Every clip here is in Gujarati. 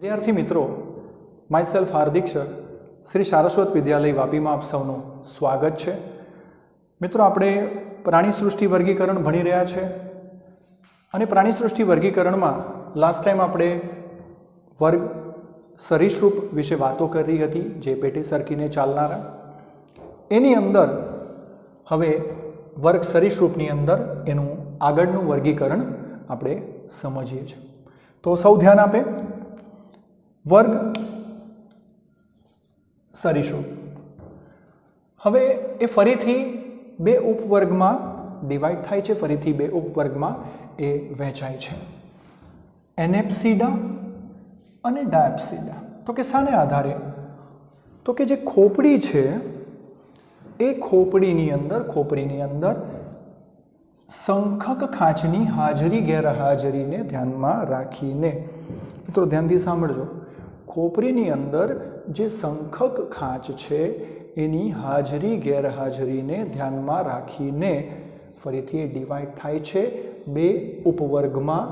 विद्यार्थी मित्रों, my self Hardik sir, Shri Saraswat विद्यालय वापी में आप सौનું स्वागत है। मित्रों, આપણે प्राणी सृष्टि वर्गीकरण भणी રહ્યા છે અને प्राणी सृष्टि वर्गीकरण में लास्ट टाइम આપણે वर्ग सरीसृप विषे वातो करी हती, जे पेटे सरकीने चालनारा। एनी अंदर हवे वर्ग सरीसृपनी अंदर एनु आगळनुं वर्गीकरण આપણે समझीए छे। तो सौ ध्यान आपे। वर्ग सरीसृप हवे ए फरीथी बे उपवर्ग में डिवाइड थाय छे, फरीथी बे उपवर्ग में ए वहेंचाय छे, एनेप्सिडा अने डायप्सिडा। तो के साने आधारे? तो के जे खोपड़ी छे ए खोपड़ीनी अंदर संखक खांचनी हाजरी गैरहाजरी ने ध्यान में राखीने, मित्रों ध्यानथी सांभळजो, खोपड़ीनी अंदर जे संखक खांच छे एनी हाजरी गैरहाजरी ने ध्यान में राखीने फरीथी डिवाइड थाय छे बे उपवर्ग में,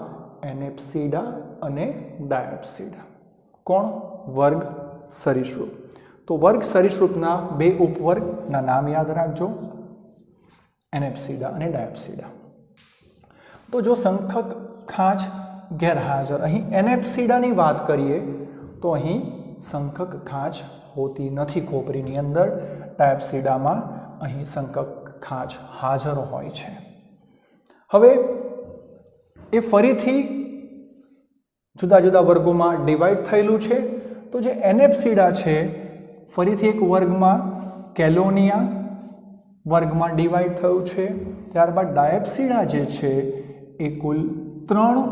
एनेप्सिडा अने डायप्सिडा। कोण? वर्ग सरीसृप। तो वर्ग सरीसृपना बे उपवर्ग ना नाम याद राखजो, एनेप्सिडा अने डायप्सिडा। तो जो संखक खांच गैरहाजर, अहीं एनेप्सिडानी वात करीए तो अहीं संखक खांच होती नथी खोपरीनी अंदर, डायप्सिडामां अहीं संखक खांच हाजर होय छे। हवे ए फरीथी जुदा जुदा वर्गों में डिवाइड थयेलुं छे। तो जे एनेप्सिडा छे फरीथी एक वर्ग में केलोनिया वर्ग में डिवाइड थयुं छे। त्यारबाद डायप्सिडा जे छे ए कुल 3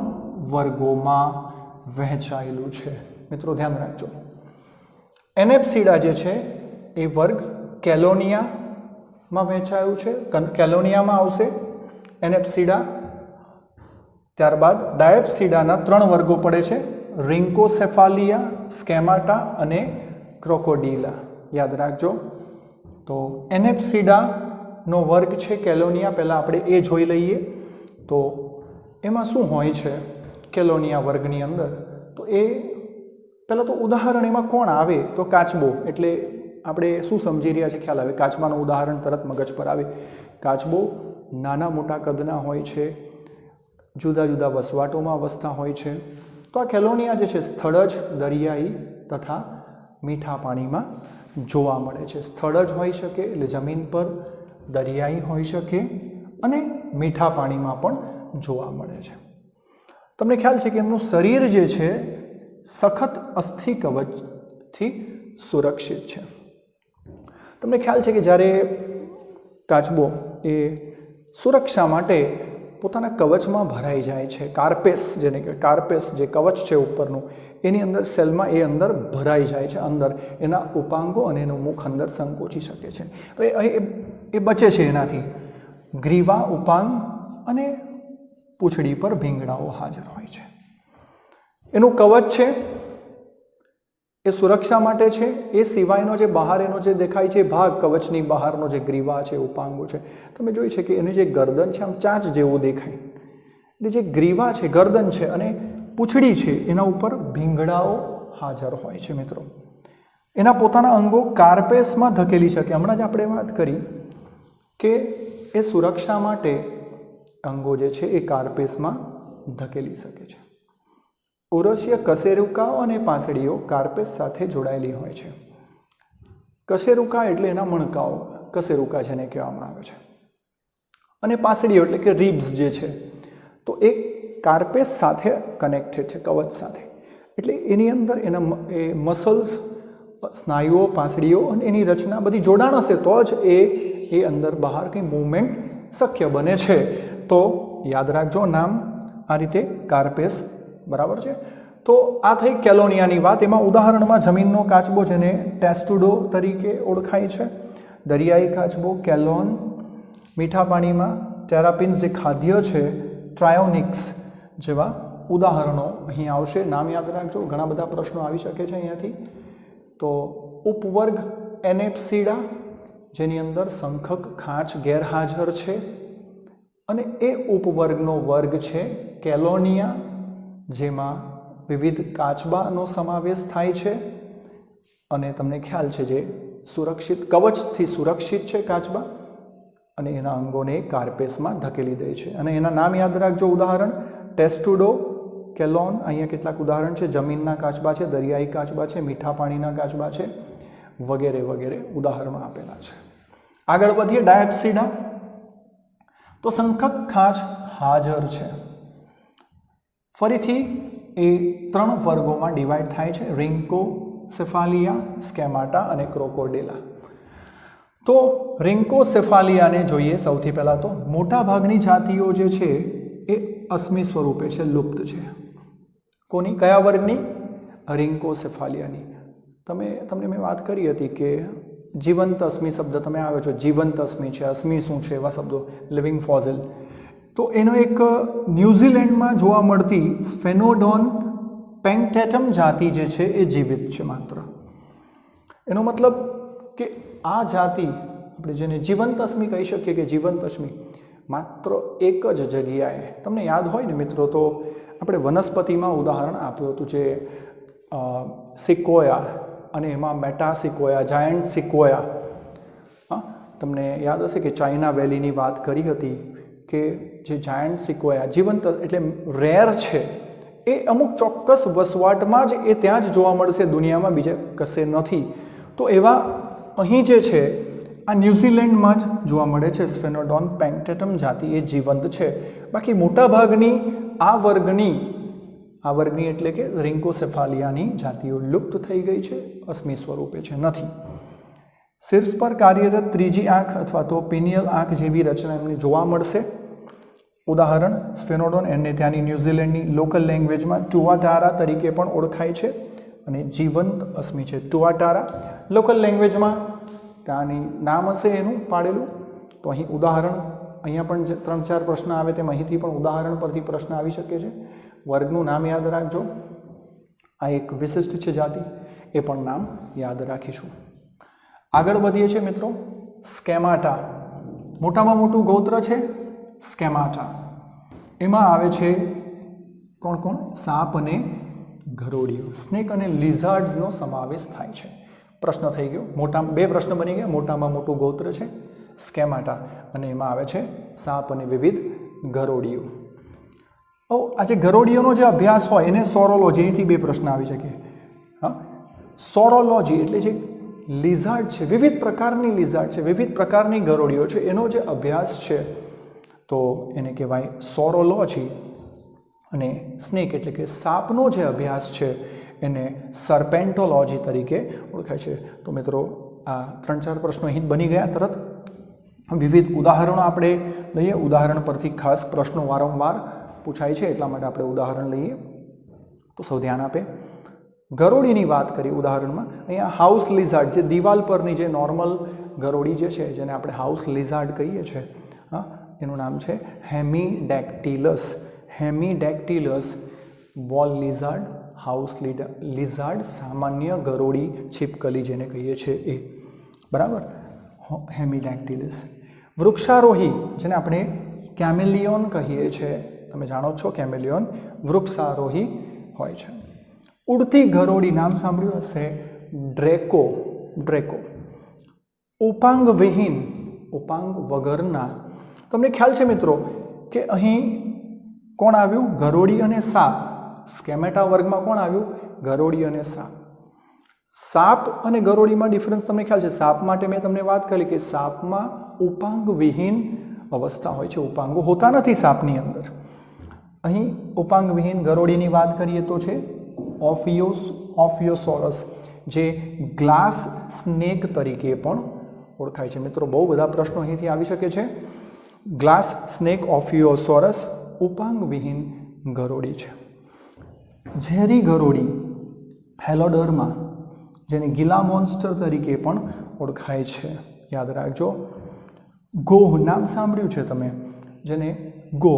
वर्गों में वहेंचायेलुं छे। मित्रों ध्यान राखजो, एनेप्सिडा जे छे ए वर्ग केलोनिया में वहेंचायुं छे, केलोनिया में आवशे एनेप्सिडा। त्यारबाद डायप्सिडाना 3 वर्गो पड़े छे, रिंकोसेफालिया, स्केमाटा अने क्रोकोडीला। याद राखजो। तो एनेप्सिडा नो वर्ग छे केलोनिया, पहला आपणे ए जोई लईए। तो एमां शुं होय छे केलोनिया वर्गनी अंदर? तो ए पहला तो उदाहरण एमां कोण आवे? तो काचबो। एटले आपणे शुं समजी रह्या छे ख्याल आवे? काचबानुं उदाहरण तरत मगज पर आवे। काचबो नाना मोटा कदना होय छे, जुदा जुदा वसवाटोमां वसता होय छे। तो आ केलोनिया जे छे स्थळज, दरियाई तथा मीठा पाणीमां जोवा मळे छे। स्थळज होई शके એટલે जमीन पर, दरियाई होई शके अने मीठा पाणीमां पण जोवा मळे छे। तमने ख्याल छे के एमनुं शरीर जे छे सखत अस्थि कवचथी सुरक्षित छे। तमने ख्याल छे के ज्यारे काचबो ए सुरक्षा माटे पोताना कवचमां भराई जाय छे, कार्पेस जेने के कार्पेस जे कवच छे उपरनुं एनी अंदर सेलमां ए अंदर भराई जाय छे, अंदर एना उपांगो अने एनुं मुख अंदर संकोची शके छे। तो ए बचे छे एनाथी। ग्रीवा, उपांग अने पूछड़ी पर भींगड़ाओ हाजर होय छे। एनुं कवच छे ए सुरक्षा माटे छे। ए सिवायनो जे बहार एनो जे देखाय छे भाग, कवचनी बहारनो जे ग्रीवा छे, उपांगो छे, तमे जोई छे के एनी जे गर्दन छे आम चांच जेवुं देखाय। એટલે જે ગ્રીવા છે, ગરદન છે અને પૂંછડી છે એના ઉપર ભીંગડાઓ હાજર હોય છે। મિત્રો એના પોતાના અંગો કાર્પેસમાં ધકેલી શકે। હમણાં જ આપણે વાત કરી કે એ સુરક્ષા માટે અંગો જે છે એ કાર્પેસમાં ધકેલી શકે છે। ઓરસીય કશેરુકાઓ અને પાંસળીઓ કાર્પેસ સાથે જોડાયેલી હોય છે। કશેરુકા એટલે એના મણકાઓ, કશેરુકા જેને કહેવામાં આવે છે, અને પાંસળીઓ એટલે કે રિબ્સ જે છે तो एक कार्पेस साथे कनेक्टेड है, कवच साथे। एटले एनी अंदर एना मसल्स, स्नायुओ, पांसळीओ अने एनी रचना बधी जोडाण हशे तो ज ए अंदर बहार कई मूवमेंट शक्य बने छे। तो याद राखजो नाम आ रीते कार्पेस, बराबर छे। तो आ थई केलोनियानी वात। एमां उदाहरणमां जमीननो काचबो जेने टेस्टुडो तरीके ओळखाय छे, दरियाई काचबो केलोन, मीठा पाणीमां टेरापिन्स जे खाद्य छे ट्रायोनिक्स जेवा उदाहरणों अहीं आवशे। नाम याद राखजो, घणा बधा प्रश्नों आवी शके छे अहींयाथी। तो उपवर्ग एनेप्सिडा जेनी अंदर संखक खांच गैरहाजर छे, अने ए उपवर्गनो वर्ग छे केलोनिया, जेमां વિવિધ કાચબાનો સમાવેશ થાય છે અને તમને ખ્યાલ છે જે સુરક્ષિત કવચથી સુરક્ષિત છે કાચબા અને એના અંગોને કાર્પેસમાં ધકેલી દે છે અને એના નામ યાદ રાખજો. ઉદાહરણ ટેસ્ટુડો, કેલોન, અહીંયા કેટલાક ઉદાહરણ છે. જમીનના કાચબા છે, દરિયાઈ કાચબા છે, મીઠા પાણીના કાચબા છે વગેરે વગેરે ઉદાહરણો આપેલા છે. આગળ વધીએ. ડાયપ્સિડા તો શંખક ખાંચ હાજર છે. ફરીથી એ 3 વર્ગોમાં ડિવાઈડ થાય છે: રિન્કોસેફાલિયા, સ્કેમાટા અને ક્રોકોડિલા. તો રિન્કોસેફાલિયાને જોઈએ સૌથી પહેલાં તો. મોટાભાગની જાતિઓ જે છે એ અશ્મિ સ્વરૂપે છે, લુપ્ત છે. કોની? કયા વર્ગની? રિન્કોસેફાલિયાની. તમને મેં વાત કરી હતી કે જીવંત અશ્મિ શબ્દ તમે આવ્યો છો, જીવંત અશ્મિ છે, અશ્મિ શું છે એવા શબ્દો, લિવિંગ ફોસિલ. તો એનો એક ન્યૂઝીલેન્ડમાં જોવા મળતી સ્ફેનોડોન પેન્ટેટમ જાતિ જે છે એ જીવિત છે માત્ર. એનો મતલબ કે આ જાતિ આપણે જેને જીવંત અશ્મિ કહી શકીએ કે જીવંત અશ્મિ માત્ર એક જ જગ્યાએ, તમને યાદ હોય ને મિત્રો તો આપણે વનસ્પતિમાં ઉદાહરણ આપ્યું હતું જે સિકોયા અને એમાં મેટાસિકોયા, જાયન્ટ સિકોયા. હા, તમને યાદ હશે કે ચાઇના વેલીની વાત કરી હતી કે જે જાયન્ટ સિકોયા જીવંત એટલે રેર છે, એ અમુક ચોક્કસ વસવાટમાં જ એ ત્યાં જ જોવા મળશે, દુનિયામાં બીજે કશે નથી. તો એવા અહીં જે છે આ ન્યૂઝીલેન્ડમાં જ જોવા મળે છે. સ્ફેનોડોન પેન્ટેટમ જાતિ એ જીવંત છે. બાકી મોટાભાગની આ વર્ગની એટલે કે રિન્કોસેફાલિયાની જાતિઓ લુપ્ત થઈ ગઈ છે, અશ્મિ સ્વરૂપે છે, નથી. શીર્ષ પર કાર્યરત ત્રીજી આંખ અથવા તો પિનિયલ આંખ જેવી રચના એમને જોવા મળશે. ઉદાહરણ સ્ફેનોડોન, એને ત્યાંની ન્યૂઝીલેન્ડની લોકલ લેંગ્વેજમાં ટુઆટારા તરીકે પણ ઓળખાય છે અને જીવંત અશ્મિ છે ટુઆટારા. લોકલ લેંગ્વેજમાં ત્યાંની નામ હશે એનું પાડેલું. તો અહીં ઉદાહરણ, અહીંયા પણ 3-4 પ્રશ્ન આવે તેમ અહીંથી પણ ઉદાહરણ પરથી પ્રશ્ન આવી શકે છે. વર્ગનું નામ યાદ રાખજો. આ એક વિશિષ્ટ છે જાતિ, એ પણ નામ યાદ રાખીશું. આગળ વધીએ છીએ મિત્રો. સ્કેમાટા, મોટામાં મોટું ગોત્ર છે સ્કેમાટા. એમાં આવે છે કોણ કોણ? સાપ અને ગરોળીઓ, સ્નેક અને લિઝાર્ડ્સનો સમાવેશ થાય છે. પ્રશ્ન થઈ ગયો. 2 પ્રશ્ન બની ગયા. મોટામાં મોટું ગોત્ર છે સ્કેમાટા અને એમાં આવે છે સાપ અને વિવિધ ગરોળીઓ. આ જે ગરોળીઓનો જે અભ્યાસ હોય એને સોરોલોજી, અહીંથી 2 પ્રશ્ન આવી શકે. હા, સોરોલોજી એટલે જે લિઝાર્ડ છે, વિવિધ પ્રકારની લિઝાર્ડ છે, વિવિધ પ્રકારની ગરોળીઓ છે, એનો જે અભ્યાસ છે તો એને કહેવાય સોરોલોજી. અને સ્નેક એટલે કે સાપનો જે અભ્યાસ છે એને સર્પેન્ટોલોજી તરીકે ઓળખાય છે. તો મિત્રો આ 3-4 પ્રશ્નો અહીં બની ગયા તરત. વિવિધ ઉદાહરણો આપણે લઈએ. ઉદાહરણ પરથી ખાસ પ્રશ્નો વારંવાર પૂછાય છે એટલા માટે આપણે ઉદાહરણ લઈએ. તો સૌ ધ્યાન આપે. ગરોળીની વાત કરી ઉદાહરણમાં. અહીંયા હાઉસ લિઝાર્ડ, જે દિવાલ પરની જે નોર્મલ ગરોળી જે છે જેને આપણે હાઉસ લિઝાર્ડ કહીએ છીએ, હા, એનું નામ છે હેમીડેક્ટિલસ. હેમીડેક્ટિલસ, વોલ લિઝાર્ડ, હાઉસ લિઝાર્ડ, સામાન્ય ગરોળી છીપકલી જેને કહીએ છીએ એ. બરાબર, હેમીડેક્ટિલસ. વૃક્ષારોહી, જેને આપણે કેમેલિયોન કહીએ છીએ, તમે જાણો છો કેમેલિયોન વૃક્ષારોહી હોય છે. ઉડતી ગરોળી, નામ સાંભળ્યું હશે, ડ્રેકો. ઉપાંગ વિહીન, ઉપાંગ વગરના. તમને ખ્યાલ છે મિત્રો કે અહીં કોણ આવ્યું? ગરોળી અને સાપ. સ્કેમેટા વર્ગમાં કોણ આવ્યું? ગરોળી અને સાપ. સાપ અને ગરોળીમાં ડિફરન્સ તમને ખ્યાલ છે. સાપ માટે મેં તમને વાત કરી કે સાપમાં ઉપાંગ વિહીન અવસ્થા હોય છે, ઉપાંગો હોતા નથી સાપની અંદર. અહીં ઉપાંગ વિહીન ગરોળીની વાત કરીએ તો છે ઓફિયોસોરસ, જે ગ્લાસ સ્નેક તરીકે પણ ઓળખાય છે. મિત્રો બહુ બધા પ્રશ્નો અહીંથી આવી શકે છે. ગ્લાસ સ્નેક ઓફિયોસોરસ ઉપાંગ વિહીન ગરોળી છે. ઝેરી ગરોળી હેલોડર્મા, જેને ગિલા મોન્સ્ટર તરીકે પણ ઓળખાય છે, યાદ રાખજો. ગોહ, નામ સાંભળ્યું છે તમે, જેને ગો.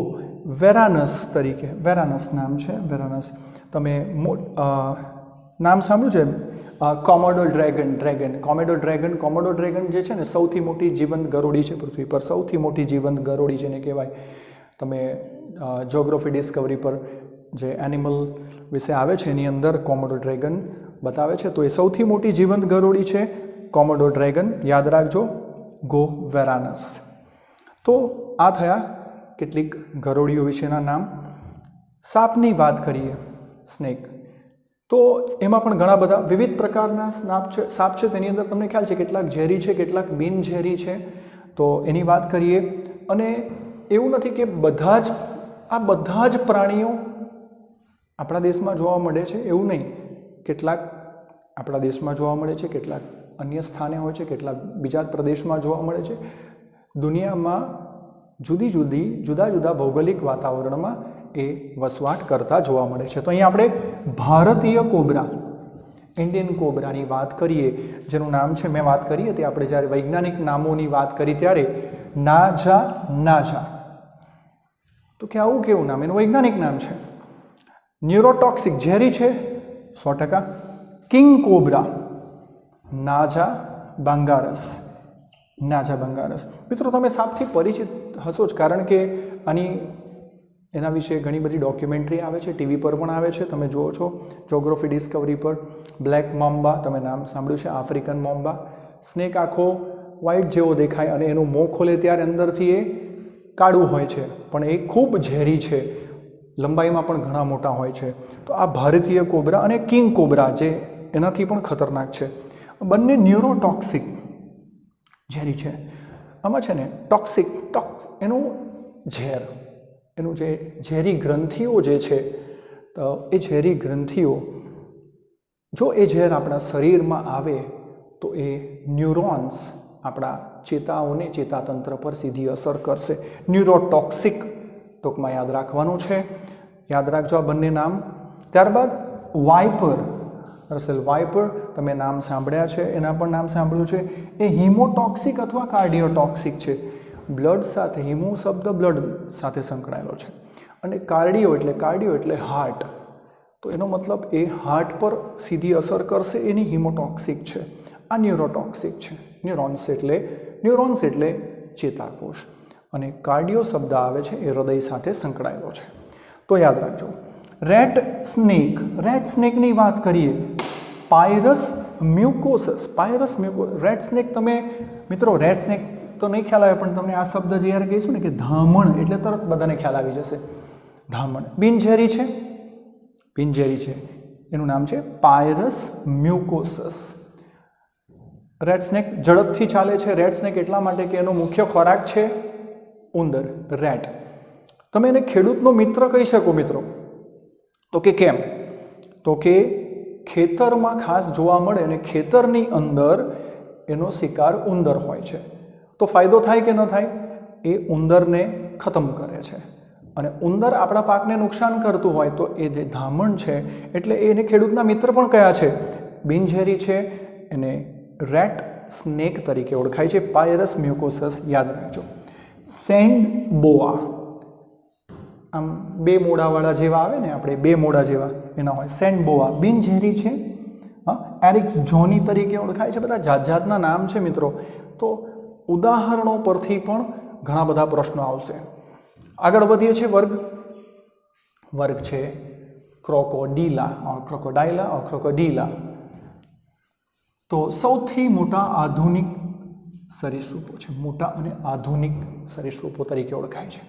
વેરાનસ તરીકે, વેરાનસ નામ છે, વેરાનસ. તમે નામ સાંભળ્યું છે કોમોડો ડ્રેગન જે છે ને સૌથી મોટી જીવંત ગરોળી છે પૃથ્વી પર. સૌથી મોટી જીવંત ગરોળી જેને કહેવાય. તમે જ્યોગ્રાફી ડિસ્કવરી પર જે એનિમલ વિશે આવે છે એની અંદર કોમોડો ડ્રેગન બતાવે છે. તો એ સૌથી મોટી જીવંત ગરોળી છે કોમોડો ડ્રેગન, યાદ રાખજો, ગો વેરાનસ. તો આ થયા કેટલીક ગરોળીઓ વિશેના નામ. સાપની વાત કરીએ, સ્નેક, તો એમાં પણ ઘણા બધા વિવિધ પ્રકારના સાપ છે. તેની અંદર તમને ખ્યાલ છે કેટલાક ઝેરી છે, કેટલાક બિન ઝેરી છે. તો એની વાત કરીએ. અને એવું નથી કે બધા જ પ્રાણીઓ આપણા દેશમાં જોવા મળે છે, એવું નહીં. કેટલાક આપણા દેશમાં જોવા મળે છે, કેટલાક અન્ય સ્થાને હોય છે, કેટલાક બીજા પ્રદેશમાં જોવા મળે છે. દુનિયામાં જુદા જુદા ભૌગોલિક વાતાવરણમાં એ વસવાટ કરતા જોવા મળે છે. તો અહીંયા આપણે ભારતીય કોબરા, ઇન્ડિયન કોબરાની વાત કરીએ, જેનું નામ છે, મેં વાત કરી હતી આપણે જ્યારે વૈજ્ઞાનિક નામોની વાત કરી ત્યારે, નાજા. તો કે આવું કેવું નામ? એનું વૈજ્ઞાનિક નામ છે. ન્યુરોટોક્સિક, ઝેરી છે 100%. King cobra, Naja Bungarus. મિત્રો તમે સાપથી પરિચિત હશો જ, કારણ કે એના વિશે ઘણી બધી ડોક્યુમેન્ટરી આવે છે, ટીવી પર પણ આવે છે, તમે જુઓ છો જોગ્રાફી ડિસ્કવરી પર. બ્લેક મોમ્બા, તમે નામ સાંભળ્યું છે, આફ્રિકન મોમ્બા. સ્નેક આખો વ્હાઇટ જેવો દેખાય અને એનું મોં ખોલે ત્યારે અંદરથી એ કાળું હોય છે, પણ એ ખૂબ ઝેરી છે, લંબાઈમાં પણ ઘણા મોટા હોય છે. તો આ ભારતીય કોબરા અને કિંગ કોબરા જે એનાથી પણ ખતરનાક છે. બંને ન્યુરોટોક્સિક, ઝેરી છે. આમાં છે ને ટોક્સિક, એનું ઝેર, એનું જે ઝેરી ગ્રંથિઓ જે છે, તો એ ઝેરી ગ્રંથિઓ, જો એ ઝેર આપણા શરીરમાં આવે તો એ ન્યુરોન્સ, આપણા ચેતાઓને, ચેતાતંત્ર પર સીધી અસર કરશે. ન્યુરોટોક્સિક ટૂંકમાં યાદ રાખવાનું છે. યાદ રાખજો આ બંને નામ. ત્યારબાદ વાઇપર, રસેલ વાઇપર, તમે નામ સાંભળ્યા છે, એના પણ નામ સાંભળ્યું છે. એ હિમોટોક્સિક અથવા કાર્ડિયોટોક્સિક છે. બ્લડ સાથે, હિમો શબ્દ બ્લડ સાથે સંકળાયેલો છે, અને કાર્ડિયો એટલે હાર્ટ. તો એનો મતલબ એ હાર્ટ પર સીધી અસર કરશે, એની હિમોટોક્સિક છે. આ ન્યુરોટોક્સિક છે. ન્યુરોન્સ એટલે ચેતાકોષ, અને કાર્ડિયો શબ્દ આવે છે એ હૃદય સાથે સંકળાયેલો છે. તો યાદ રાખજો. રેટ સ્નેકની વાત કરીએ, પાયરસ મ્યુકોસસ. રેટ સ્નેક, તમે મિત્રો રેટ સ્નેક તો નહીં ખ્યાલ આવે, પણ તમને આ શબ્દ જ્યારે કહીશું ને કે ધામણ, એટલે તરત બધાને ખ્યાલ આવી જશે. ધામણ બિનઝેરી છે, એનું નામ છે પાયરસ મ્યુકોસસ. રેટ સ્નેક ઝડપથી ચાલે છે. રેટ સ્નેક એટલા માટે કે એનો મુખ્ય ખોરાક છે ઉંદર, રેટ. તમે એને ખેડૂતનો મિત્ર કહી શકો મિત્રો. તો કે કેમ? તો કે ખેતરમાં ખાસ જોવા મળે, અને ખેતરની અંદર એનો શિકાર ઉંદર હોય છે. તો ફાયદો થાય કે ન થાય? એ ઉંદરને ખતમ કરે છે. અને ઉંદર આપણા પાકને નુકસાન કરતું હોય તો એ જે ધામણ છે, એટલે એને ખેડૂતના મિત્ર પણ કયા છે, બિનઝેરી છે, એને રેટ સ્નેક તરીકે ઓળખાય છે. પાયરસ મ્યુકોસસ યાદ રાખજો. સેન્ડ બોઆ, આમ બે મોડાવાળા જેવા આવે ને, આપણે બે મોડા જેવા એના હોય. સેન્ડ બોઆ બિનઝેરી છે. એરિક્સ જોની તરીકે ઓળખાય છે. બધા જાતના નામ છે મિત્રો. તો ઉદાહરણો પરથી પણ ઘણા બધા પ્રશ્નો આવશે. આગળ વધીએ છીએ. વર્ગ છે ક્રોકોડાઇલા. તો સૌથી મોટા આધુનિક સરીસૃપો છે, મોટા અને આધુનિક સરીસૃપો તરીકે ઓળખાય છે.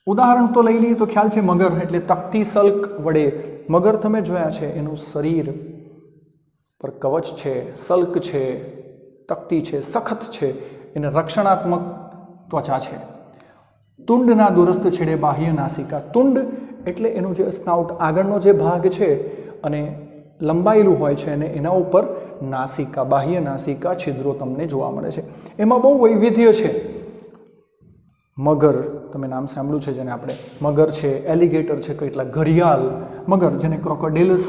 ઉદાહરણ તો લઈ લઈએ તો ખ્યાલ છે મગર, એટલે તકતી સલ્ક વડે. મગર તમે જોયા છે, એનું શરીર પર કવચ છે, સલ્ક છે, તકતી છે, સખત છે, એને રક્ષણાત્મક ત્વચા છે. તુંડના દુરસ્ત છેડે બાહ્ય નાસિકા. તુંડ એટલે એનું જે સ્નાઉટ, આગળનો જે ભાગ છે અને લંબાયેલું હોય છે, અને એના ઉપર નાસિકા, બાહ્ય નાસિકા છિદ્રો તમને જોવા મળે છે. એમાં બહુ વૈવિધ્ય છે. મગર, તમે નામ સાંભળ્યું છે જેને આપણે, મગર છે, એલિગેટર છે, કેટલાક ઘરિયાળ મગર, જેને ક્રોકોડિલસ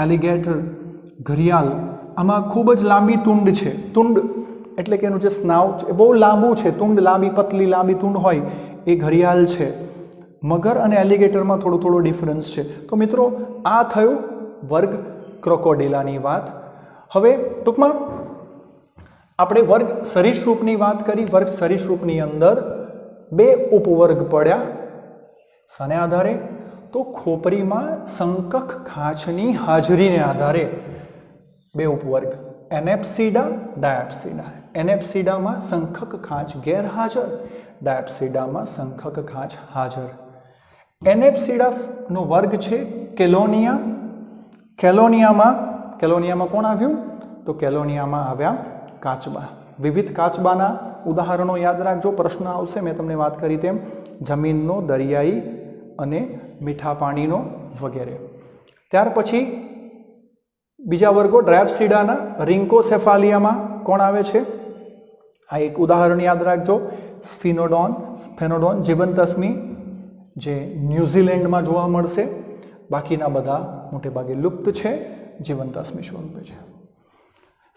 એલિગેટર, ઘરિયાળ, આમાં ખૂબ જ લાંબી તુંડ છે. તુંડ એટલે કે એનું જે સ્નાઉટ એ બહુ લાંબુ છે. તુંડ લાંબી, પતલી લાંબી તુંડ હોય એ ઘરિયાળ છે. મગર અને એલિગેટરમાં થોડો ડિફરન્સ છે. તો મિત્રો આ થયું વર્ગ ક્રોકોડિલાની વાત. હવે ટૂંકમાં આપણે વર્ગ સરીસૃપની વાત કરી. વર્ગ સરીસૃપની અંદર બે ઉપવર્ગ પડ્યા. શાને આધારે? તો ખોપરીમાં સંકખ ખાંચની હાજરીને આધારે બે ઉપવર્ગ એનેપ્સીડા ડાયપ્સીડા. એનેપ્સીડામાં સંખક ખાંચ ગેરહાજર, ડાયપ્સીડામાં સંખક ખાંચ હાજર. એનેપ્સીડાનો વર્ગ છે કેલોનિયા. કેલોનિયામાં કોણ આવ્યું? તો કેલોનિયામાં આવ્યા કાચબા. વિવિધ કાચબાના ઉદાહરણો યાદ રાખજો, પ્રશ્ન આવશે. મેં તમને વાત કરી તેમ જમીનનો, દરિયાઈ અને મીઠા પાણીનો વગેરે. ત્યાર પછી બીજા વર્ગો ડ્રાયપ્સીડાના રિંકોસેફાલિયામાં કોણ આવે છે? આ એક ઉદાહરણ યાદ રાખજો, સ્ફિનોડોન જીવંત અશ્મિ, જે ન્યૂઝીલેન્ડમાં જોવા મળશે. બાકીના બધા મોટે ભાગે લુપ્ત છે, જીવંત અશ્મિ સ્વરૂપે છે.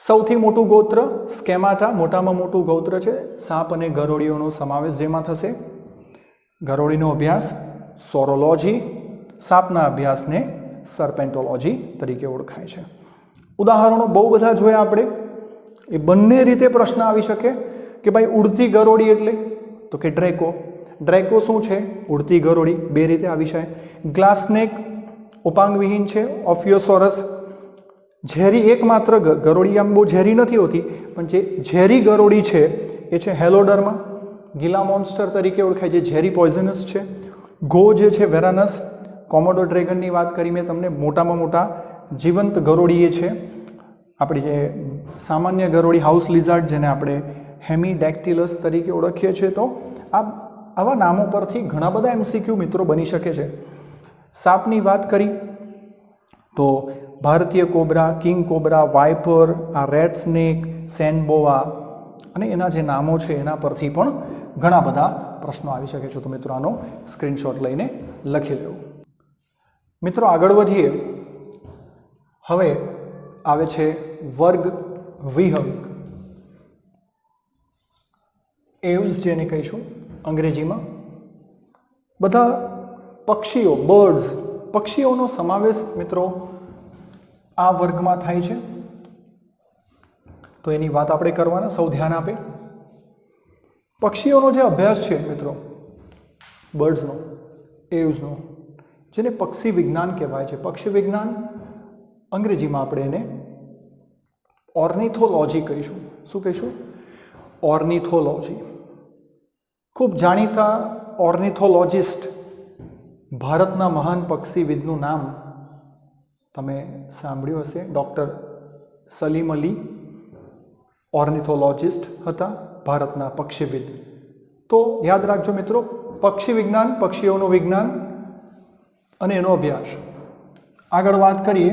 સૌથી મોટું ગોત્ર સ્કેમાટા, મોટામાં મોટું ગોત્ર છે. સાપ અને ગરોળીઓનો સમાવેશ જેમાં થશે. ગરોળીનો અભ્યાસ સોરોલોજી, સાપના અભ્યાસને સર્પેન્ટોલોજી તરીકે ઓળખાય છે. ઉદાહરણો બહુ બધા જોયા આપણે. એ બંને રીતે પ્રશ્ન આવી શકે કે ભાઈ ઉડતી ગરોળી એટલે તો કે ડ્રેકો. ડ્રેકો શું છે? ઉડતી ગરોળી. બે રીતે આવી શકે. ગ્લાસ સ્નેક ઉપાંગવિહીન છે. ઓફિયોસોરસ ઝેરી એકમાત્ર ગરોળી, આમ બહુ ઝેરી નથી હોતી, પણ જે ઝેરી ગરોળી છે એ છે હેલોડર્મા, ગિલા મોન્સ્ટર તરીકે ઓળખાય, જે ઝેરી પોઈઝનસ છે. ગો જે છે વેરાનસ. કોમોડો ડ્રેગનની વાત કરી મેં તમને, મોટામાં મોટા જીવંત ગરોળી એ છે. આપણી જે સામાન્ય ગરોળી હાઉસ લિઝાર્ડ, જેને આપણે હેમીડેક્ટિલસ તરીકે ઓળખીએ છીએ. તો આવા નામો પરથી ઘણા બધા એમસીક્યુ મિત્રો બની શકે છે. સાપની વાત કરી તો ભારતીય કોબરા, કિંગ કોબરા, વાઇપર, આ રેડ સ્નેક, સેનબોવા અને એના જે નામો છે એના પરથી પણ ઘણા બધા પ્રશ્નો આવી શકે છે. તો મિત્રો આનો સ્ક્રીનશોટ લઈને લખી લેવું. મિત્રો આગળ વધીએ. હવે આવે છે વર્ગ વિહંગ, એવ્સ જેને કહીશું અંગ્રેજીમાં. બધા પક્ષીઓ, બર્ડ્સ, પક્ષીઓનો સમાવેશ મિત્રો આ વર્ગમાં થાય છે. તો એની વાત આપણે કરવાના. સૌ ધ્યાન આપે. પક્ષીઓનો જે અભ્યાસ છે મિત્રો, બર્ડ્સનો, એવ્સનો, જેને પક્ષી વિજ્ઞાન કહેવાય છે. પક્ષી વિજ્ઞાન અંગ્રેજીમાં આપણે એને ઓર્નિથોલોજી કહીશું. શું કહીશું? ઓર્નિથોલોજી. ખૂબ જાણીતા ઓર્નિથોલોજિસ્ટ, ભારતના મહાન પક્ષીવિદનું નામ તમે સાંભળ્યું હશે, ડૉક્ટર સલીમ અલી. ઓર્નિથોલોજિસ્ટ હતા, ભારતના પક્ષીવિદ. તો યાદ રાખજો મિત્રો, પક્ષી વિજ્ઞાન, પક્ષીઓનું વિજ્ઞાન અને એનો અભ્યાસ. આગળ વાત કરીએ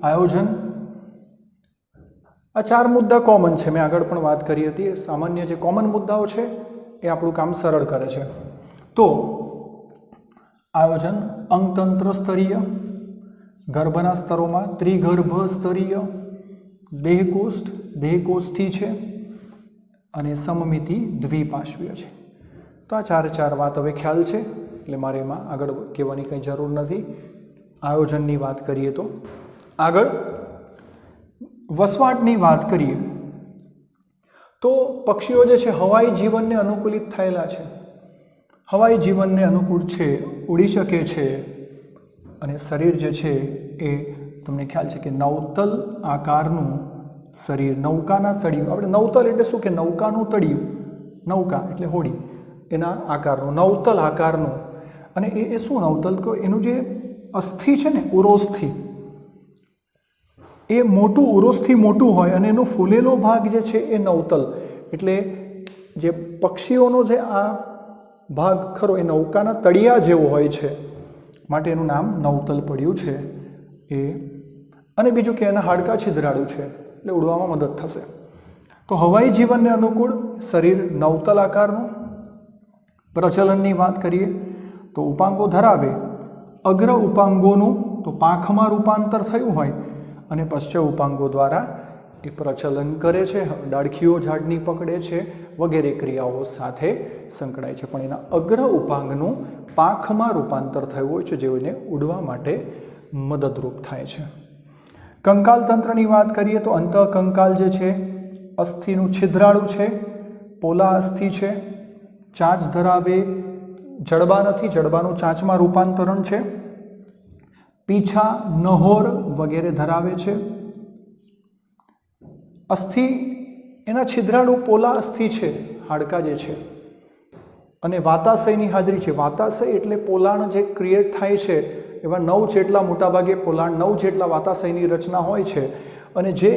આયોજન. આ 4 મુદ્દા કોમન છે, મેં આગળ પણ વાત કરી હતી. સામાન્ય જે કોમન મુદ્દાઓ છે એ આપણું કામ સરળ કરે છે. તો આયોજન અંગતંત્ર સ્તરીય, ગર્ભના સ્તરોમાં ત્રિગર્ભ સ્તરીય, દેહકોષ્ઠી છે અને સમમિતિ દ્વિપાર્શ્વીય છે. તો આ 4 વાત હવે ખ્યાલ છે, એટલે મારે એમાં આગળ કહેવાની કંઈ જરૂર નથી. આયોજનની વાત કરીએ તો આગળ વસવાટની વાત કરીએ તો પક્ષીઓ જે છે હવાઈ જીવનને અનુકૂલિત થયેલા છે. હવાઈ જીવનને અનુકૂળ છે, ઉડી શકે છે અને શરીર જે છે એ તમને ખ્યાલ છે કે નવતલ આકારનું શરીર, નૌકાના તળિયું. આપણે નવતલ એટલે શું કે નૌકાનું તળિયું, નૌકા એટલે હોડી, એના આકારનું, નવતલ આકારનું. અને એ શું નવતલ કહો, એનું જે અસ્થિ છે ને, ઉરોસ્થિ, એ મોટું, ઉરોસ્થિ મોટું હોય અને એનો ફૂલેલો ભાગ જે છે એ નવતલ. એટલે જે પક્ષીઓનો જે આ ભાગ ખરો એ નૌકાના તળિયા જેવો હોય છે, માટે એનું નામ નવતલ પડ્યું છે એ. અને બીજું કે એના હાડકાં છિદ્રાળું છે, એટલે ઉડવામાં મદદ થશે. તો હવાઈ જીવનને અનુકૂળ શરીર, નવતલ આકારનું. પ્રચલનની વાત કરીએ તો ઉપાંગો ધરાવે. અગ્ર ઉપાંગોનું તો પાંખમાં રૂપાંતર થયું હોય અને પશ્ચ ઉપાંગો દ્વારા એ પ્રચલન કરે છે, ડાળખીઓ ઝાડની પકડે છે વગેરે ક્રિયાઓ સાથે સંકળાય છે. પણ એના અગ્ર ઉપાંગનું પાંખમાં રૂપાંતર થયું હોય છે, જેઓને ઉડવા માટે મદદરૂપ થાય છે. કંકાલ તંત્રની વાત કરીએ તો અંતઃકંકાલ જે છે અસ્થિનું છિદ્રાળું છે, પોલા અસ્થિ છે, ચાંચ ધરાવે, જડબા નથી, જડબાનું ચાંચમાં રૂપાંતરણ છે. પીછા, નહોર વગેરે ધરાવે છે. અસ્થિ, એના છિદ્રાળુ પોલા અસ્થિ છે, હાડકા જે છે. અને વાતાશયની હાજરી છે. વાતાશય એટલે પોલાણ જે ક્રિએટ થાય છે, એવા 9 જેટલા મોટાભાગે પોલાણ, 9 જેટલા વાતાશયની રચના હોય છે. અને જે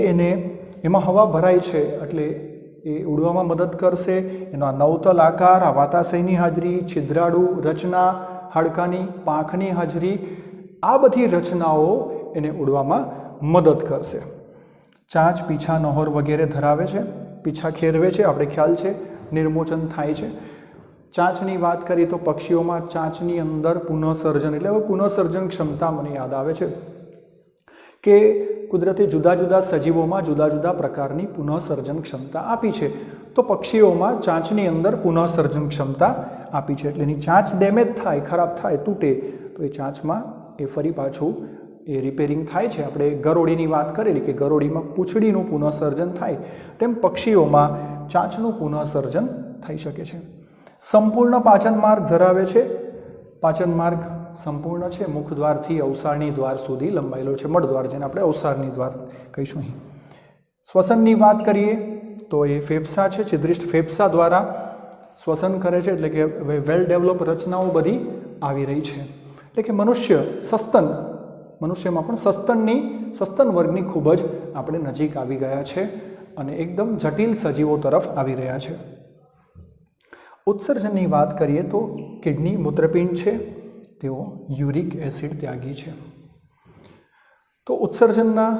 એમાં હવા ભરાય છે એટલે એ ઉડવામાં મદદ કરશે. એનો આ નવતલ આકાર, આ વાતાશયની હાજરી, છિદ્રાળુ રચના, હાડકાની પાંખની હાજરી, આ બધી રચનાઓ એને ઉડવામાં મદદ કરશે. ચાંચ, પીછા, નહોર વગેરે ધરાવે છે. પીછા ખેરવે છે, આપણે ખ્યાલ છે, નિર્મોચન થાય છે. ચાંચની વાત કરીએ તો પક્ષીઓમાં ચાંચની અંદર પુનઃસર્જન, એટલે હવે પુનઃસર્જન ક્ષમતા મને યાદ આવે છે કે કુદરતે જુદા જુદા સજીવોમાં જુદા જુદા પ્રકારની પુનઃસર્જન ક્ષમતા આપી છે. તો પક્ષીઓમાં ચાંચની અંદર પુનઃસર્જન ક્ષમતા આપી છે. એટલે એની ચાંચ ડેમેજ થાય, ખરાબ થાય, તૂટે તો એ ચાંચમાં એ ફરી પાછું એ રિપેરિંગ થાય છે. આપણે ગરોળીની વાત કરેલી કે ગરોળીમાં પૂંછડીનું પુનઃસર્જન થાય, તેમ પક્ષીઓમાં ચાંચનું પુનઃસર્જન થઈ શકે છે. સંપૂર્ણ પાચન માર્ગ ધરાવે છે. પાચન માર્ગ સંપૂર્ણ છે, મુખદ્વારથી અવસારની દ્વાર સુધી લંબાયેલો છે. મળદ્વાર, જેને આપણે અવસારની દ્વાર કહીશું. અહીં શ્વસનની વાત કરીએ તો એ ફેફસા છે, છિદ્રિષ્ઠ ફેફસા દ્વારા શ્વસન કરે છે. એટલે કે વેલ ડેવલપ રચનાઓ બધી આવી રહી છે. એટલે કે મનુષ્યમાં પણ સસ્તન વર્ગની ખૂબ જ આપણે નજીક આવી ગયા છે અને એકદમ જટિલ સજીવો તરફ આવી રહ્યા છે. ઉત્સર્જનની વાત કરીએ તો કિડની, મૂત્રપિંડ છે, તેઓ યુરિક એસિડ ત્યાગી છે. તો ઉત્સર્જનના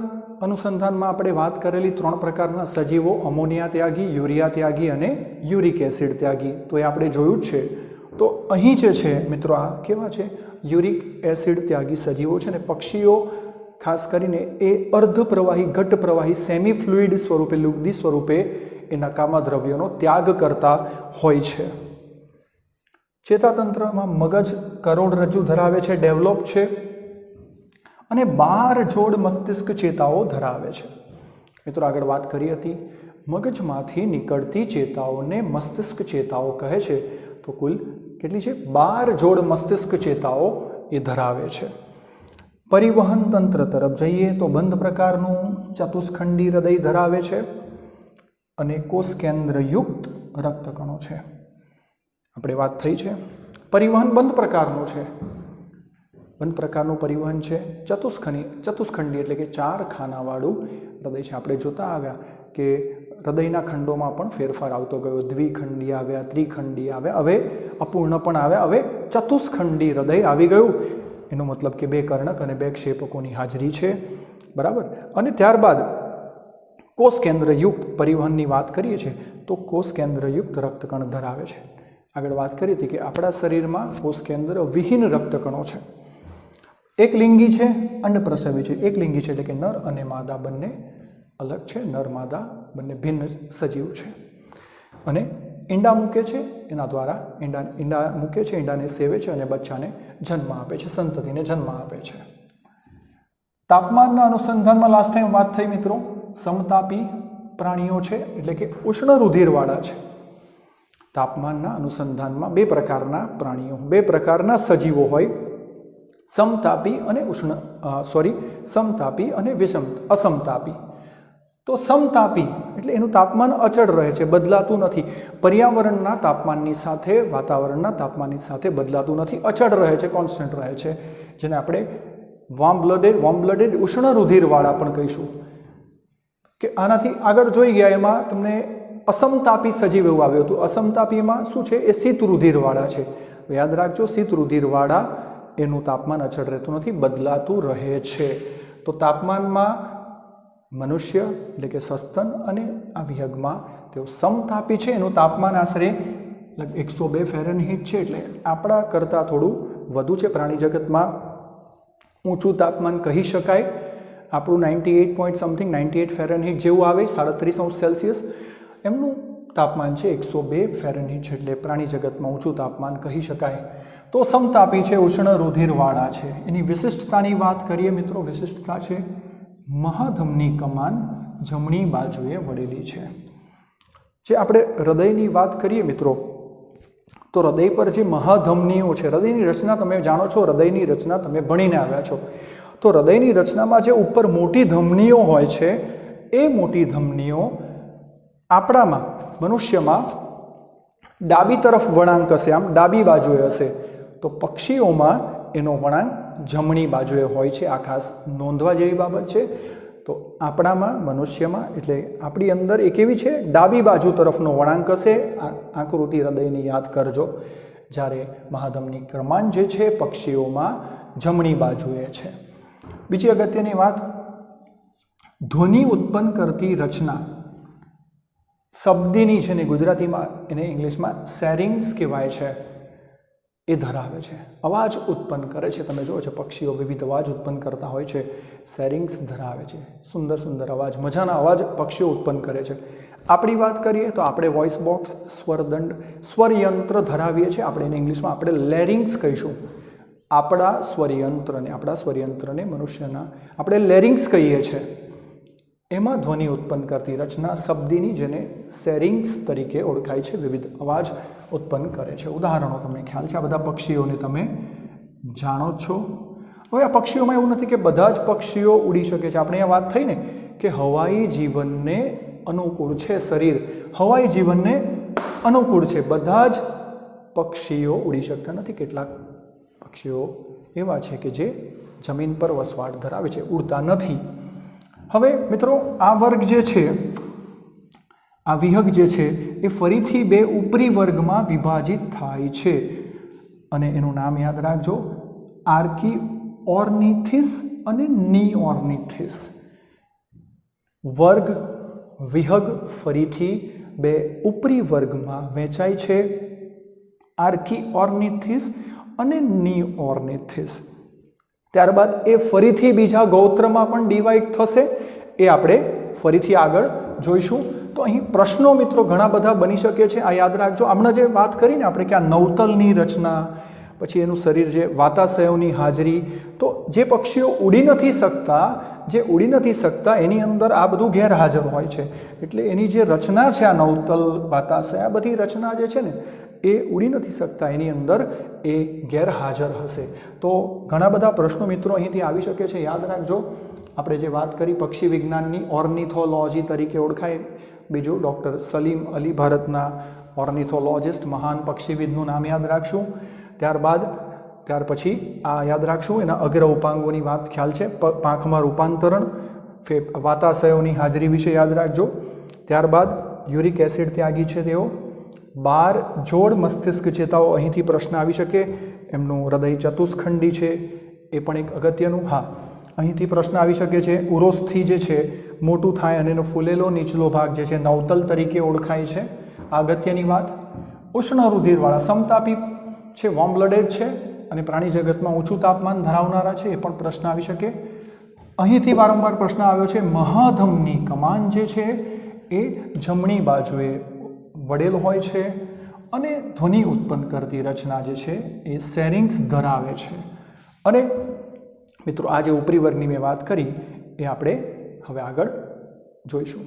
અનુસંધાનમાં આપણે વાત કરેલી 3 પ્રકારના સજીવો, અમોનિયા ત્યાગી, યુરિયા ત્યાગી અને યુરિક એસિડ ત્યાગી, તો એ આપણે જોયું જ છે. તો અહીં જે છે મિત્રો, આ કેવા છે? યુરિક એસિડ ત્યાગી સજીવો છે. અને પક્ષીઓ ખાસ કરીને એ અર્ધ પ્રવાહી, ઘટ્ટ પ્રવાહી, સેમી ફ્લુઇડ સ્વરૂપે, લુગદી સ્વરૂપે એ નકામા દ્રવ્યોનો ત્યાગ કરતા હોય છે. ચેતાતંત્રમાં મગજ, કરોડરજ્જુ ધરાવે છે, ડેવલપ છે. અને 12 જોડ મસ્તિષ્ક ચેતાઓ ધરાવે છે. મિત્રો આગળ વાત કરી હતી, મગજમાંથી નીકળતી ચેતાઓને મસ્તિષ્ક ચેતાઓ કહે છે. તો કુલ કેટલી છે? 12 જોડ મસ્તિષ્ક ચેતાઓ એ ધરાવે છે. પરિવહન તંત્ર તરફ જઈએ તો બંધ પ્રકારનું ચતુષ્ખંડી હૃદય ધરાવે છે અને કોષ કેન્દ્રયુક્ત રક્તકણો છે. આપણે વાત થઈ છે. પરિવહન બંધ પ્રકારનું છે, બંધ પ્રકારનું પરિવહન છે. ચતુષ્ખંડી એટલે કે 4 ખાનાવાળું હૃદય છે. આપણે જોતા આવ્યા કે હૃદયના ખંડોમાં પણ ફેરફાર આવતો ગયો. દ્વિખંડી આવ્યા, ત્રિખંડી આવ્યા, હવે અપૂર્ણ પણ આવ્યા, હવે ચતુષ્ખંડી હૃદય આવી ગયું. એનો મતલબ કે 2 કર્ણક અને 2 ક્ષેપકોની હાજરી છે. બરાબર. અને ત્યારબાદ કોષ કેન્દ્રયુક્ત પરિવહનની વાત કરીએ છીએ તો કોષ કેન્દ્રયુક્ત રક્તકણ ધરાવે છે. આગળ વાત કરી હતી કે આપણા શરીરમાં કોષ કેન્દ્ર વિહીન રક્તકણો છે. એક લિંગી છે, અંડપ્રસવી છે. એક લિંગી છે એટલે કે નર અને માદા બંને અલગ છે, નર માદા બંને ભિન્ન સજીવ છે. અને ઈંડા મૂકે છે, એના દ્વારા ઈંડા મૂકે છે, ઈંડાને સેવે છે અને બચ્ચાને જન્મ આપે છે, સંતતિને જન્મ આપે છે. તાપમાનના અનુસંધાનમાં લાસ્ટ ટાઈમ વાત થઈ મિત્રો, સમતાપી પ્રાણીઓ છે એટલે કે ઉષ્ણ રુધિરવાળા છે. તાપમાનના અનુસંધાનમાં 2 પ્રકારના પ્રાણીઓ, 2 પ્રકારના સજીવો હોય, સમતાપી અને સમતાપી અને અસમતાપી. તો સમતાપી એટલે એનું તાપમાન અચળ રહે છે, બદલાતું નથી. પર્યાવરણના તાપમાનની સાથે, વાતાવરણના તાપમાનની સાથે બદલાતું નથી, અચળ રહે છે, કોન્સ્ટન્ટ રહે છે. જેને આપણે વોર્મ બ્લડેડ ઉષ્ણ રુધિરવાળા પણ કહીશું. કે આનાથી આગળ જોઈ ગયા એમાં તમને અસમતાપી સજીવ એવું આવ્યું હતું. અસમતાપીમાં શું છે? એ શીત રુધિરવાળા છે. યાદ રાખજો, શીત રુધિરવાળા એનું તાપમાન અચળ રહેતું નથી, બદલાતું રહે છે. તો તાપમાનમાં મનુષ્ય એટલે કે સસ્તન અને આ વિહગમાં તેઓ સમતાપી છે. એનું તાપમાન આશરે 102 ફેરનહીટ છે, એટલે આપણા કરતાં થોડું વધુ છે. પ્રાણી જગતમાં ઊંચું તાપમાન કહી શકાય. આપણું 98 ફેરનહીટ જેવું આવે, 37°C. એમનું તાપમાન છે 102 ફેરનહીટ છે, એટલે પ્રાણી જગતમાં ઊંચું તાપમાન કહી શકાય. તો સમતાપી છે, ઉષ્ણ રુધિરવાળા છે. એની વિશિષ્ટતાની વાત કરીએ મિત્રો, વિશિષ્ટતા છે મહાધમની કમાન જમણી બાજુએ વળેલી છે. જે આપણે હૃદયની વાત કરીએ મિત્રો, તો હૃદય પર જે મહાધમનીઓ છે, હૃદયની રચના તમે જાણો છો, હૃદયની રચના તમે ભણીને આવ્યા છો. તો હૃદયની રચનામાં જે ઉપર મોટી ધમનીઓ હોય છે એ મોટી ધમનીઓ આપણામાં મનુષ્યમાં ડાબી તરફ વળાંક હશે, આમ ડાબી બાજુએ હશે, તો પક્ષીઓમાં એનો વળાંક જમણી બાજુએ હોય છે. આ ખાસ નોંધવા જેવી બાબત છે. તો આપણામાં મનુષ્યમાં એટલે આપણી અંદર એક એવી છે ડાબી બાજુ તરફનો વળાંક હશે. આકૃતિ હૃદયની યાદ કરજો. જ્યારે મહાધમની ક્રમાંક જે છે પક્ષીઓમાં જમણી બાજુએ છે. બીજી અગત્યની વાત, ધ્વનિ ઉત્પન્ન કરતી રચના શબ્દીની છે ને ગુજરાતીમાં એને ઇંગ્લિશમાં સેરિંગ્સ કહેવાય છે, એ ધરાવે છે. અવાજ ઉત્પન્ન કરે છે. તમે જુઓ છો પક્ષીઓ વિવિધ અવાજ ઉત્પન્ન કરતા હોય છે, સેરિંગ્સ ધરાવે છે. સુંદર સુંદર અવાજ, મજાના અવાજ પક્ષીઓ ઉત્પન્ન કરે છે. આપણી વાત કરીએ તો આપણે વોઇસ બોક્સ, સ્વરદંડ, સ્વરયંત્ર ધરાવીએ છીએ. આપણે એને ઇંગ્લિશમાં આપણે લેરિંગ્સ કહીશું. આપણા સ્વરયંત્રને મનુષ્યના આપણે લેરિંગ્સ કહીએ છીએ. એમાં ધ્વનિ ઉત્પન્ન કરતી રચના શબ્દીની, જેને સેરિંગ્સ તરીકે ઓળખાય છે, વિવિધ અવાજ ઉત્પન્ન કરે છે. ઉદાહરણો તમને ખ્યાલ છે, આ બધા પક્ષીઓને તમે જાણો છો. હવે આ પક્ષીઓમાં એવું નથી કે બધા જ પક્ષીઓ ઉડી શકે છે. આપણે અહીંયા વાત થઈ ને કે હવાઈ જીવનને અનુકૂળ છે શરીર, હવાઈ જીવનને અનુકૂળ છે. બધા જ પક્ષીઓ ઉડી શકતા નથી. કેટલાક પક્ષીઓ એવા છે કે જે જમીન પર વસવાટ ધરાવે છે, ઉડતા નથી. હવે મિત્રો, આ વર્ગ જે છે, આ વિહગ જે છે એ ફરીથી બે ઉપરી વર્ગમાં વિભાજિત થાય છે અને એનું નામ યાદ રાખજો, આર્કીઓર્નિથિસ અને નીઓર્નિથિસ. વર્ગ વિહગ ફરીથી બે ઉપરી વર્ગમાં વહેંચાય છે, આર્કીઓર્નિથિસ અને નીઓર્નિથિસ. ત્યારબાદ એ ફરીથી બીજા ગોત્રમાં પણ ડિવાઈડ થશે, એ આપણે ફરીથી આગળ જોઈશું. તો અહીં પ્રશ્નો મિત્રો ઘણા બધા બની શકે છે, આ યાદ રાખજો. હમણાં જે વાત કરીને આપણે કે આ નવતલની રચના, પછી એનું શરીર, જે વાતાશયોની હાજરી, તો જે પક્ષીઓ ઉડી નથી શકતા એની અંદર આ બધું ગેરહાજર હોય છે. એટલે એની જે રચના છે, આ નવતલ, વાતાશય, આ બધી રચના જે છે ને એ ઉડી નથી શકતા, એની અંદર એ ગેરહાજર હશે. તો ઘણા બધા પ્રશ્નો મિત્રો અહીંથી આવી શકે છે, યાદ રાખજો. આપણે જે વાત કરી પક્ષી વિજ્ઞાનની, ઓર્નિથોલોજી તરીકે ઓળખાય. બીજું ડૉક્ટર સલીમ અલી, ભારતના ઓર્નિથોલોજિસ્ટ, મહાન પક્ષીવિદનું નામ યાદ રાખશું. ત્યાર પછી આ યાદ રાખશું, એના અગ્ર ઉપાંગોની વાત ખ્યાલ છે, પાંખમાં રૂપાંતરણ, વાતાશયોની હાજરી વિશે યાદ રાખજો. ત્યારબાદ યુરિક એસિડ ત્યાગી છે તેઓ. 12 જોડ મસ્તિષ્ક ચેતાઓ, અહીંથી પ્રશ્ન આવી શકે. એમનું હૃદય ચતુષ્ખંડી છે, એ પણ એક અગત્યનું. હા, અહીંથી પ્રશ્ન આવી શકે છે. ઉરોસ્થિ જે છે મોટું થાય અને એનો ફૂલેલો નીચલો ભાગ જે છે નવતલ તરીકે ઓળખાય છે, આ અગત્યની વાત. ઉષ્ણ રુધિરવાળા, સમતાપી છે, વોર્મ બ્લડેડ છે અને પ્રાણી જગતમાં ઊંચું તાપમાન ધરાવનારા છે, એ પણ પ્રશ્ન આવી શકે. અહીંથી વારંવાર પ્રશ્ન આવ્યો છે, મહાધમની કમાન જે છે એ જમણી બાજુએ વડેલ હોય છે અને ધ્વનિ ઉત્પન્ન કરતી રચના જે છે એ સેરિંગ્સ ધરાવે છે. અને મિત્રો, આ જે ઉપરી વર્ગની મેં વાત કરી એ આપણે હવે આગળ જોઈશું.